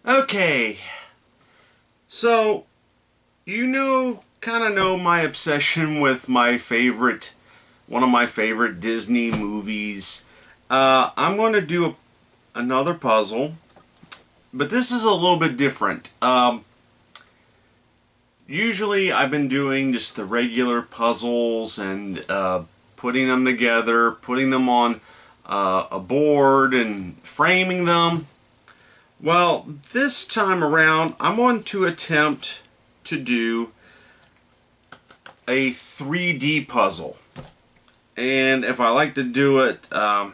Okay, so kind of know my obsession with one of my favorite Disney movies. I'm going to do another puzzle, but this is a little bit different. Usually I've been doing just the regular puzzles and putting them together, putting them on a board and framing them. Well, this time around, I'm going to attempt to do a 3D puzzle. And if I like to do it, or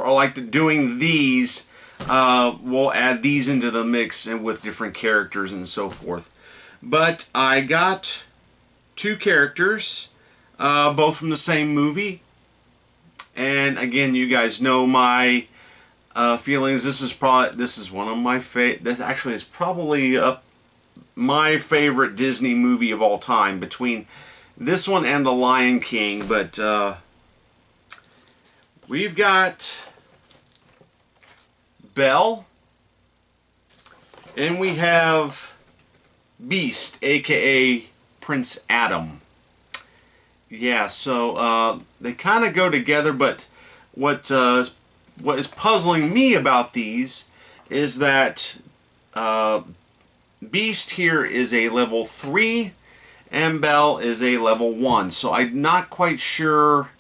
like to doing these, we'll add these into the mix and with different characters and so forth. But I got two characters, both from the same movie. And again, you guys know my feelings. This is one of my favorite. This actually is probably my favorite Disney movie of all time, between this one and The Lion King. But we've got Belle, and we have Beast, aka Prince Adam. Yeah, so they kind of go together, but what is puzzling me about these is that Beast here is a level 3 and Belle is a level 1. So I'm not quite sure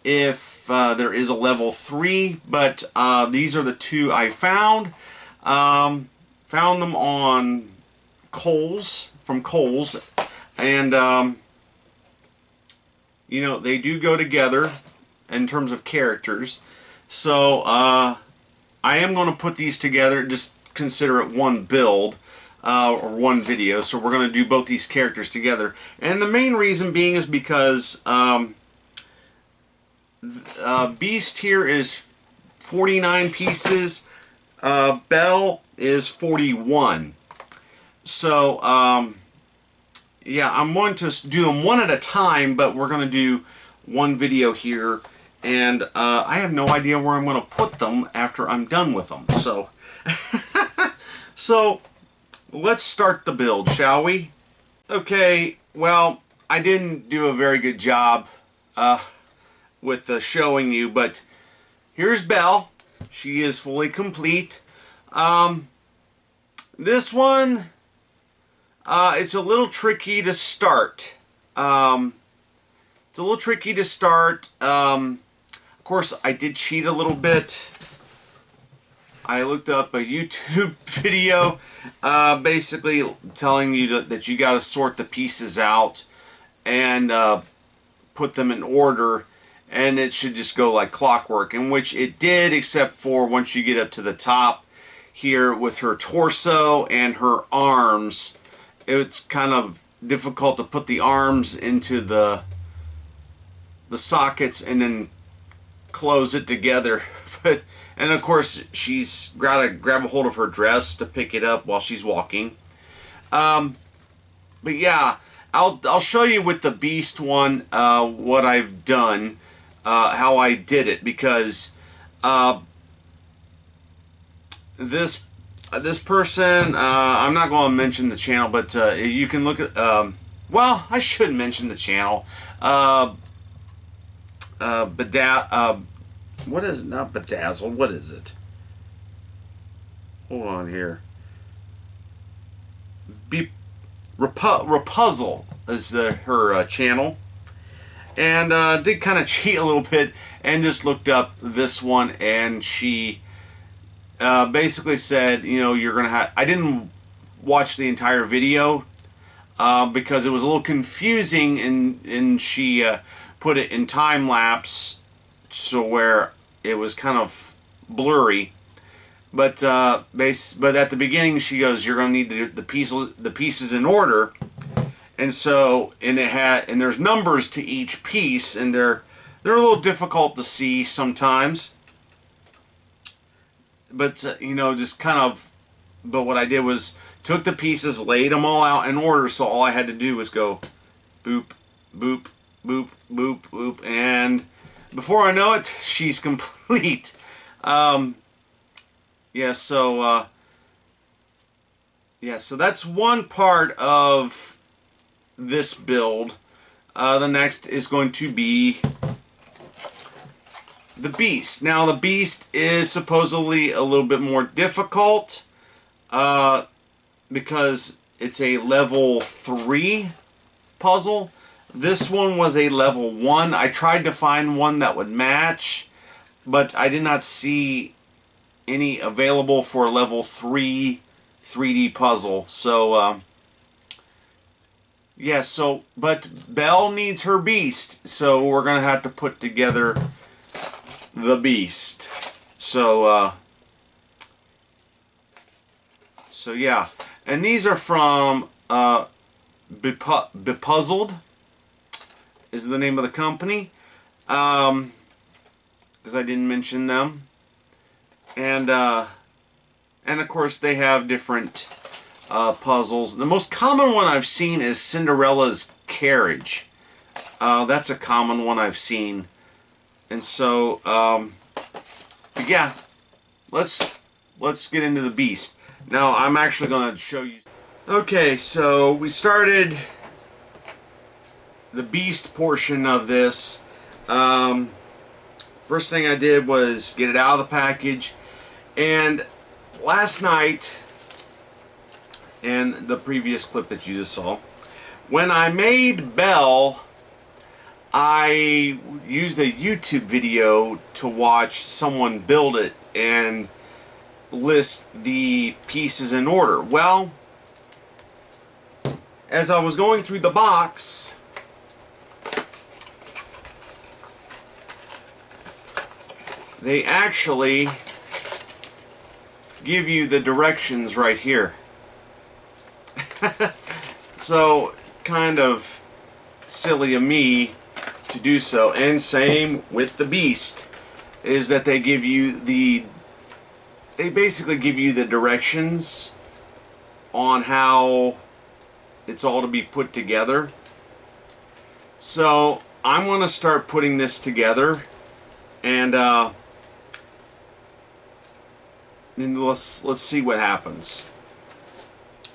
if there is a level 3, but these are the two I found. Found them on from Kohl's, and they do go together in terms of characters. So I am going to put these together, just consider it one build or one video. So we're going to do both these characters together, and the main reason being is because Beast here is 49 pieces, Belle is 41. So yeah, I'm going to do them one at a time, but we're going to do one video here, and I have no idea where I'm going to put them after I'm done with them. So so let's start the build, shall we? Okay, well, I didn't do a very good job with showing you, but here's Belle. She is fully complete. This one, it's a little tricky to start. It's a little tricky to start. Of course, I did cheat a little bit. I looked up a YouTube video basically telling you that you got to sort the pieces out and put them in order, and it should just go like clockwork, in which it did, except for once you get up to the top here with her torso and her arms. It's kind of difficult to put the arms into the sockets and then close it together. And of course she's got to grab a hold of her dress to pick it up while she's walking. But yeah, I'll show you with the Beast one what I've done, how I did it, because this person, I'm not going to mention the channel, but you can look at, well, I should mention the channel. What is, not Bedazzled, what is it? Hold on here. Rapuzzle is her channel. And did kind of cheat a little bit and just looked up this one, and she basically said, you're going to have... I didn't watch the entire video because it was a little confusing, and she put it in time lapse, so where it was kind of blurry. But at the beginning she goes, you're going to need the pieces in order, and so there's numbers to each piece, and they're a little difficult to see sometimes. But just kind of. But what I did was took the pieces, laid them all out in order, so all I had to do was go boop, boop, boop, boop, boop, and before I know it, she's complete. Yeah, so yeah, so that's one part of this build. The next is going to be the Beast. Now, the Beast is supposedly a little bit more difficult because it's a level 3 puzzle. This one was a level 1. I tried to find one that would match, but I did not see any available for a level 3 3D puzzle. So, yeah, but Belle needs her Beast, so we're going to have to put together the Beast. So, yeah. And these are from Bepuzzled is the name of the company. Because I didn't mention them. And of course they have different puzzles. The most common one I've seen is Cinderella's Carriage. That's a common one I've seen. And so, yeah, let's get into the Beast. Now, I'm actually going to show you. Okay, so we started the Beast portion of this. First thing I did was get it out of the package. And last night, and the previous clip that you just saw, when I made Belle, I used a YouTube video to watch someone build it and list the pieces in order. Well, as I was going through the box, they actually give you the directions right here. So, kind of silly of me to do so. And same with the Beast, is that they basically give you the directions on how it's all to be put together. So I'm going to start putting this together, and let's see what happens.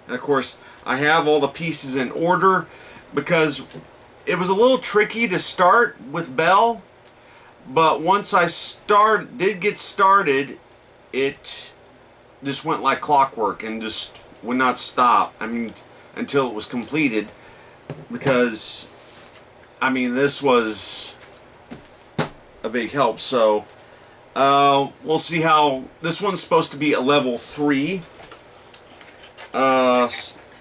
And of course, I have all the pieces in order because it was a little tricky to start with Belle, but once I did get started, it just went like clockwork and just would not stop. I mean, until it was completed, because I mean, this was a big help. So we'll see how this one's supposed to be a level 3.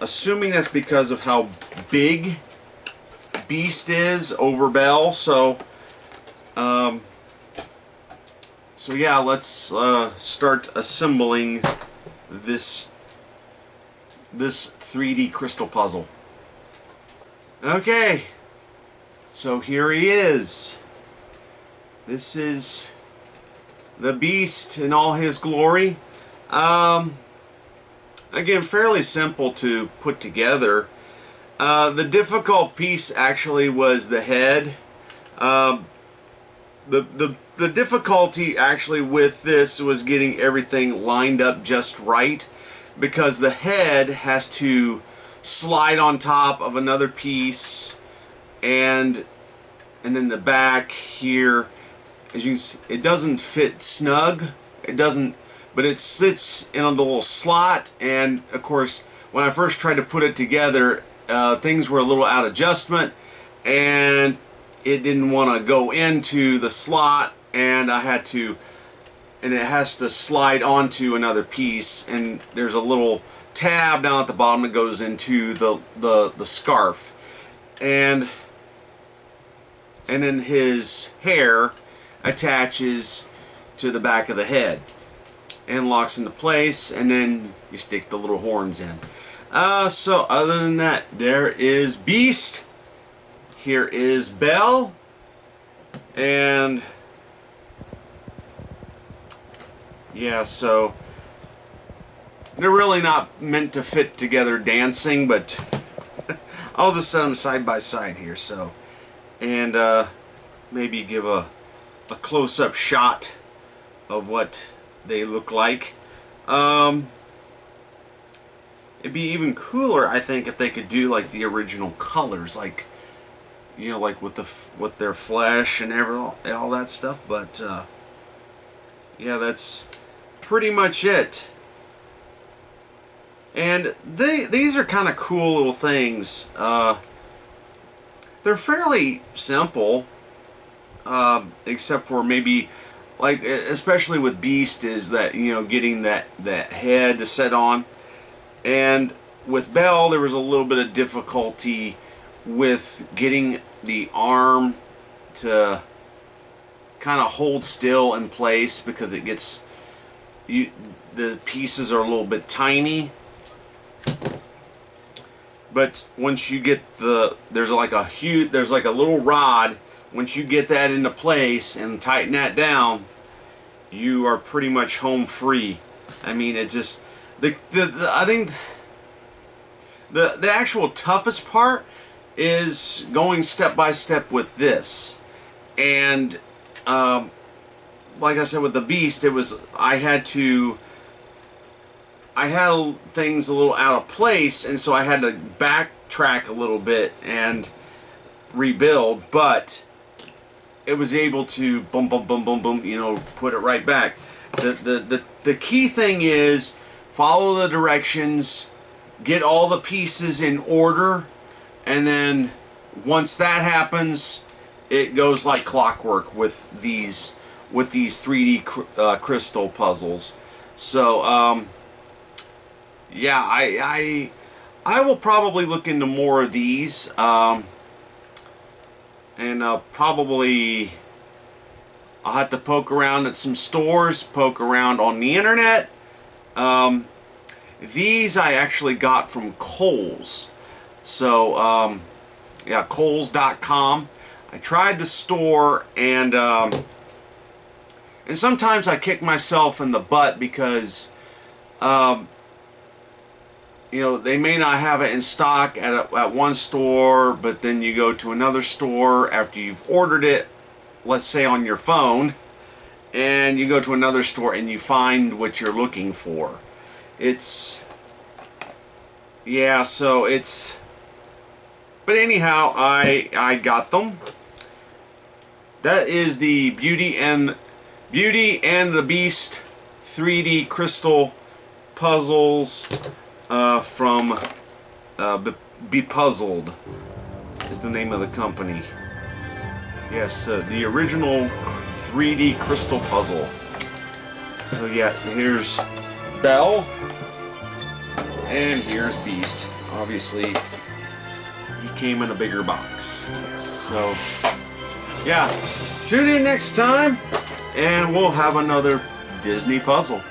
Assuming that's because of how big Beast is over Belle. So yeah, let's start assembling this 3D crystal puzzle. Okay, so here he is. This is the Beast in all his glory. Again, fairly simple to put together. The difficult piece actually was the head. The difficulty actually with this was getting everything lined up just right, because the head has to slide on top of another piece, and then the back here, as you can see, it doesn't fit snug. It doesn't, but it sits in a little slot. And of course, when I first tried to put it together, things were a little out of adjustment, and it didn't want to go into the slot, and it has to slide onto another piece, and there's a little tab down at the bottom that goes into the scarf, and then his hair attaches to the back of the head and locks into place, and then you stick the little horns in. So other than that, there is Beast. Here is Belle, and yeah, so they're really not meant to fit together dancing, but I'll just set them side by side here. So, and maybe give a close-up shot of what they look like. And it'd be even cooler, I think, if they could do like the original colors, like, you know, like with their flesh and all that stuff. But yeah, that's pretty much it. And these are kind of cool little things. They're fairly simple, except for maybe, like, especially with Beast, is that, you know, getting that head to set on. And with Belle, there was a little bit of difficulty with getting the arm to kind of hold still in place, because it gets, the pieces are a little bit tiny. But once you get there's like a little rod. Once you get that into place and tighten that down, you are pretty much home free. I mean, it just, I think the actual toughest part is going step by step with this. And like I said, with the Beast, it was, I had things a little out of place, and so I had to backtrack a little bit and rebuild, but it was able to boom, boom, boom, boom, boom, you know, put it right back. The key thing is follow the directions, get all the pieces in order, and then once that happens, it goes like clockwork with these 3D crystal puzzles. So yeah, I will probably look into more of these, and probably I'll have to poke around at some stores, poke around on the internet. These I actually got from Kohl's. So yeah, Kohls.com. I tried the store, and sometimes I kick myself in the butt because you know, they may not have it in stock at one store, but then you go to another store after you've ordered it, let's say on your phone, and you go to another store and you find what you're looking for. It's, yeah, so it's, but anyhow, I got them. That is the Beauty and the Beast 3D crystal puzzles from Bepuzzled is the name of the company. Yes, the original 3D crystal puzzle. So yeah, here's Belle, and here's Beast. Obviously, he came in a bigger box. So yeah, tune in next time, and we'll have another Disney puzzle.